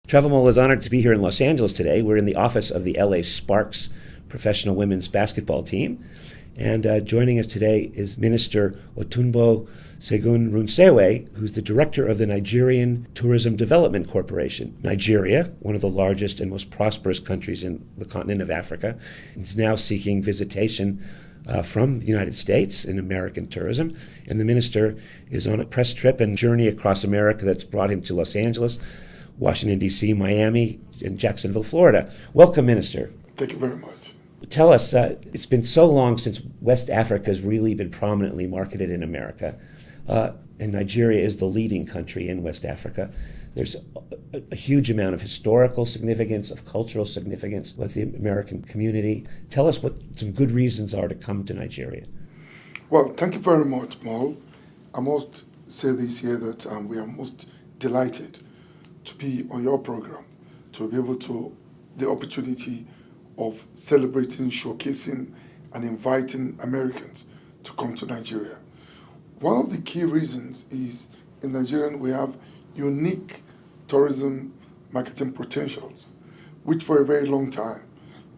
TravelMole is honored to be here in Los Angeles today. We're in the office of the LA Sparks professional women's basketball team. And joining us today is Minister Otunba Segun Runsewe, who's the director of the Nigerian Tourism Development Corporation. Nigeria, one of the largest and most prosperous countries in the continent of Africa, is now seeking visitation from the United States in American tourism. And the minister is on a press trip and journey across America that's brought him to Los Angeles, Washington, D.C., Miami, and Jacksonville, Florida. Welcome, Minister. Thank you very much. Tell us, it's been so long since West Africa has really been prominently marketed in America, and Nigeria is the leading country in West Africa. There's a huge amount of historical significance, of cultural significance with the American community. Tell us what some good reasons are to come to Nigeria. Well, thank you very much, Maul. I must say this here that we are most delighted to be on your program, to be able to the opportunity of celebrating, showcasing, and inviting Americans to come to Nigeria. One of the key reasons is in Nigeria we have unique tourism marketing potentials, which for a very long time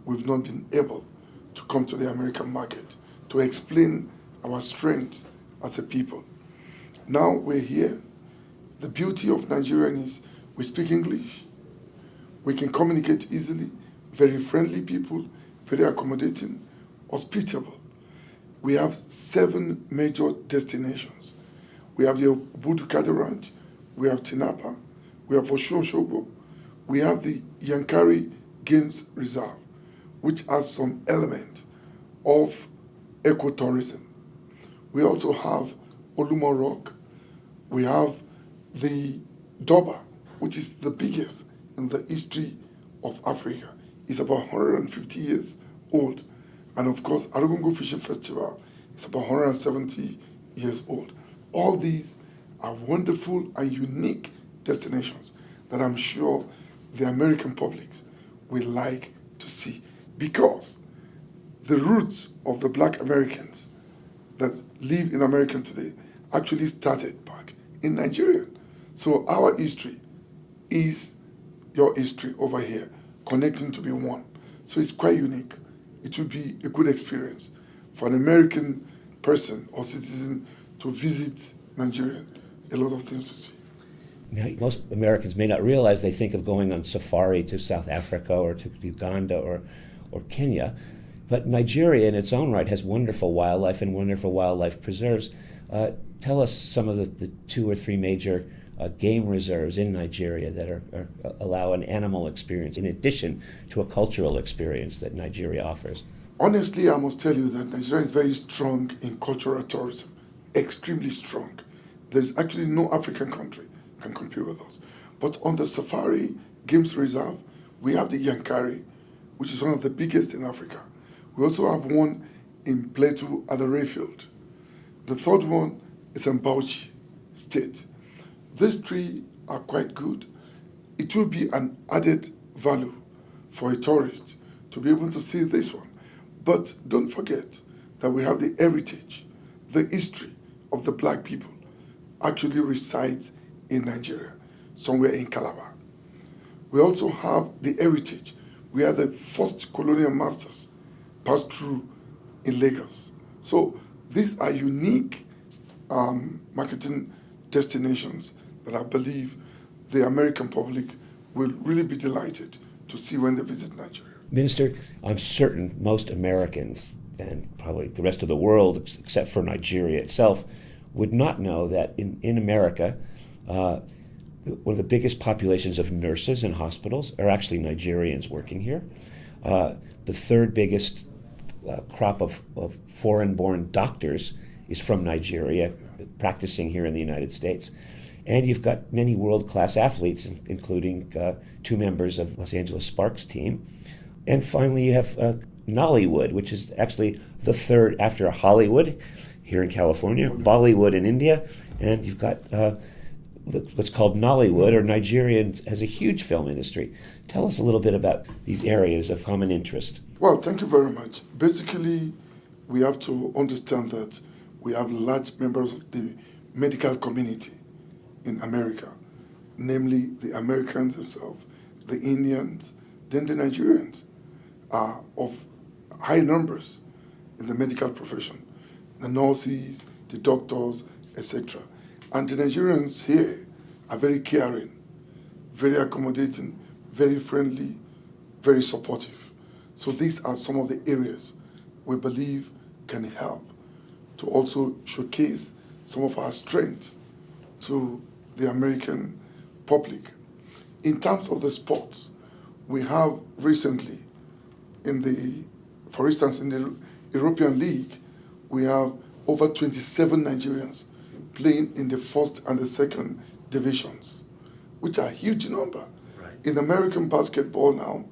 we've not been able to come to the American market to explain our strength as a people. Now we're here. The beauty of Nigerian is we speak English, we can communicate easily, very friendly people, very accommodating, hospitable. We have 7 major destinations. We have the Obudu Ranch, we have Tinapa, we have Osun-Osogbo, we have the Yankari Games Reserve, which has some element of ecotourism. We also have Olumo Rock, we have the Doba, which is the biggest in the history of Africa. It's about 150 years old. And of course, Arugungu Fishing Festival is about 170 years old. All these are wonderful and unique destinations that I'm sure the American public will like to see, because the roots of the Black Americans that live in America today actually started back in Nigeria. So our history is your history over here, connecting to be one. So it's quite unique. It would be a good experience for an American person or citizen to visit Nigeria. A lot of things to see. Now, most Americans may not realize they think of going on safari to South Africa or to Uganda or Kenya, but Nigeria in its own right has wonderful wildlife and wonderful wildlife preserves. Tell us some of the 2 or 3 major game reserves in Nigeria that allow an animal experience in addition to a cultural experience that Nigeria offers. Honestly, I must tell you that Nigeria is very strong in cultural tourism, extremely strong. There's actually no African country can compete with us. But on the Safari Games Reserve, we have the Yankari, which is one of the biggest in Africa. We also have one in Plateau at the Rayfield. The third one is in Bauchi State. These 3 are quite good. It will be an added value for a tourist to be able to see this one. But don't forget that we have the heritage, the history of the Black people actually resides in Nigeria, somewhere in Calabar. We also have the heritage. We are the first colonial masters passed through in Lagos. So these are unique marketing destinations that I believe the American public will really be delighted to see when they visit Nigeria. Minister, I'm certain most Americans, and probably the rest of the world except for Nigeria itself, would not know that in America, one of the biggest populations of nurses in hospitals are actually Nigerians working here. The 3rd biggest crop of foreign-born doctors is from Nigeria, practicing here in the United States. And you've got many world-class athletes, including 2 members of Los Angeles Sparks team. And finally, you have Nollywood, which is actually the 3rd after Hollywood here in California, Bollywood in India, and you've got what's called Nollywood, or Nigeria has a huge film industry. Tell us a little bit about these areas of common interest. Well, thank you very much. Basically, we have to understand that we have large members of the medical community in America, namely the Americans themselves the Indians, then the Nigerians are of high numbers in the medical profession, the nurses, the doctors, etc. And the Nigerians here are very caring, very accommodating, very friendly, very supportive. So these are some of the areas we believe can help to also showcase some of our strength to the American public. In terms of the sports, we have recently for instance, in the European League, we have over 27 Nigerians playing in the first and the second divisions, which are a huge number. Right. In American basketball now,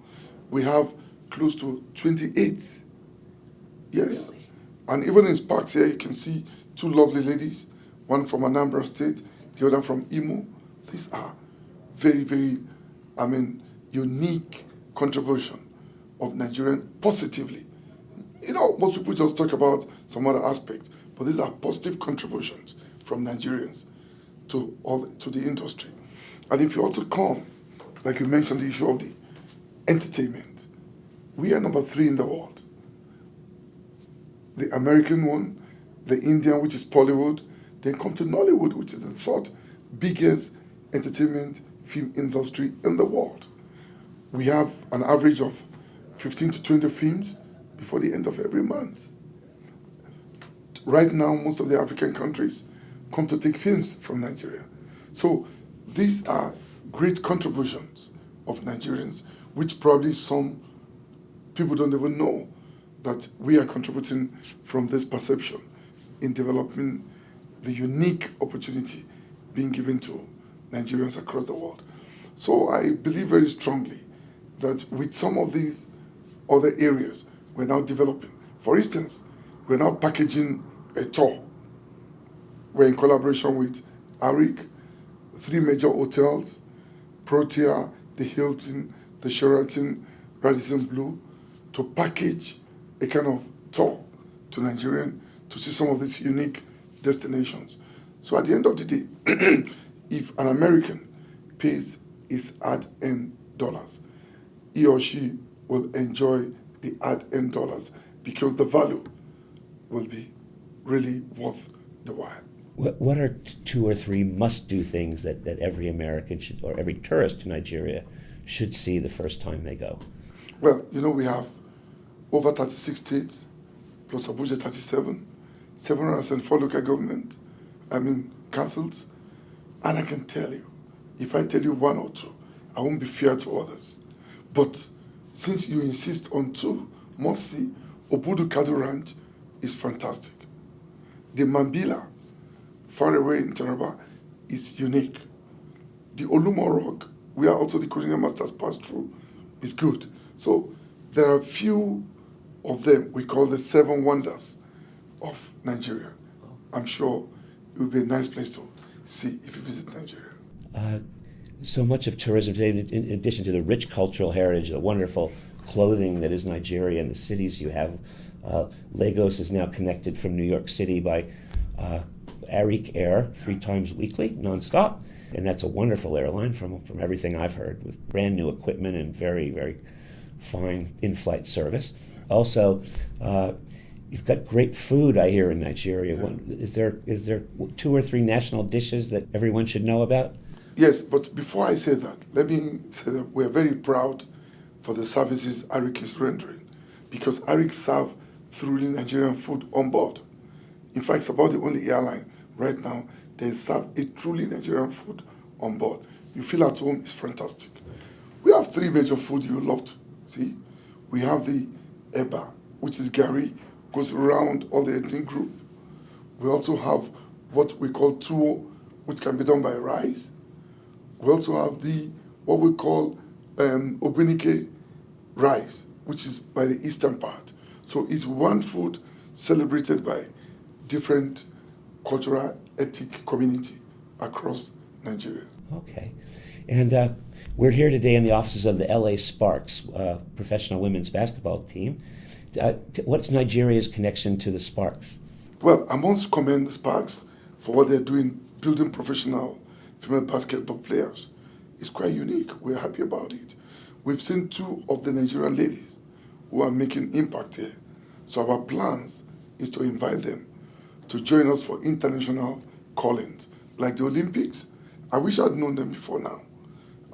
we have close to 28. Yes. Really? And even in Sparks here, you can see two lovely ladies, one from Anambra State, the other from Imo. These are very, very, unique contribution of Nigerian positively. Most people just talk about some other aspects, but these are positive contributions from Nigerians to the industry. And if you also come, like you mentioned, the issue of the entertainment, we are number 3 in the world. The American one, the Indian, which is Bollywood, then come to Nollywood, which is the 3rd biggest entertainment film industry in the world. We have an average of 15 to 20 films before the end of every month. Right now, most of the African countries come to take films from Nigeria. So these are great contributions of Nigerians, which probably some people don't even know that we are contributing from this perception in developing the unique opportunity being given to Nigerians across the world. So I believe very strongly that with some of these other areas we're now developing. For instance, we're now packaging a tour. We're in collaboration with ARIC, 3 major hotels, Protea, the Hilton, the Sheraton, Radisson Blu, to package a kind of tour to Nigerian to see some of these unique destinations. So at the end of the day, if an American pays his ad-end dollars, he or she will enjoy the ad-end dollars because the value will be really worth the while. What are 2 or 3 must-do things that every American should, or every tourist to Nigeria should see the first time they go? Well, we have over 36 states, plus Abuja 37, 704 local government, councils. And I can tell you, if I tell you 1 or 2, I won't be fair to others. But since you insist on 2, must see, Obudu Cattle Ranch is fantastic. The Mambila, far away in Taraba, is unique. The Olumo Rock, where also the colonial masters passed through, is good. So there are a few of them we call the 7 wonders of Nigeria. I'm sure it will be a nice place to see if you visit Nigeria. So much of tourism today, in addition to the rich cultural heritage, the wonderful clothing that is Nigeria and the cities you have, Lagos is now connected from New York City by Arik Air 3 times weekly, nonstop. And that's a wonderful airline from everything I've heard, with brand new equipment and very, very fine in-flight service. Also, you've got great food, I hear, in Nigeria. Is there 2 or 3 national dishes that everyone should know about? Yes, but before I say that, let me say that we're very proud for the services ARIC is rendering, because ARIC serve truly Nigerian food on board. In fact, it's about the only airline right now that serve a truly Nigerian food on board. You feel at home, it's fantastic. We have 3 major food you love to see. We have the Eba, which is Gary, goes around all the ethnic group. We also have what we call tuwo, which can be done by rice. We also have what we call Ogunike rice, which is by the eastern part. So it's one food celebrated by different cultural, ethnic community across Nigeria. Okay. And we're here today in the offices of the LA Sparks, professional women's basketball team. What's Nigeria's connection to the Sparks? Well, I must commend the Sparks for what they're doing, building professional female basketball players. It's quite unique. We're happy about it. we've seen two of the Nigerian ladies who are making impact here. So our plans is to invite them to join us for international callings, like the Olympics. I wish I'd known them before now.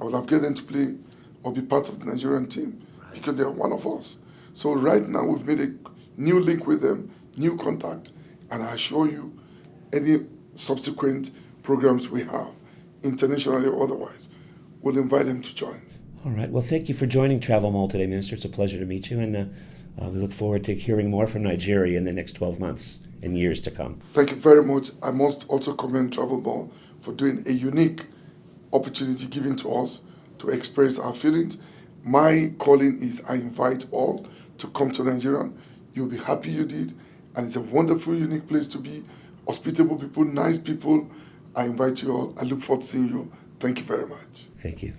I would have get them to play or be part of the Nigerian team because they are one of us. So right now we've made a new link with them, new contact, and I assure you, any subsequent programs we have, internationally or otherwise, we'll invite them to join. All right. Well, thank you for joining TravelMole today, Minister. It's a pleasure to meet you, and we look forward to hearing more from Nigeria in the next 12 months and years to come. Thank you very much. I must also commend TravelMole for doing a unique opportunity given to us to express our feelings. My calling is I invite all to come to Nigeria. You'll be happy you did, and it's a wonderful, unique place to be. Hospitable people, nice people. I invite you all. I look forward to seeing you. Thank you very much. Thank you.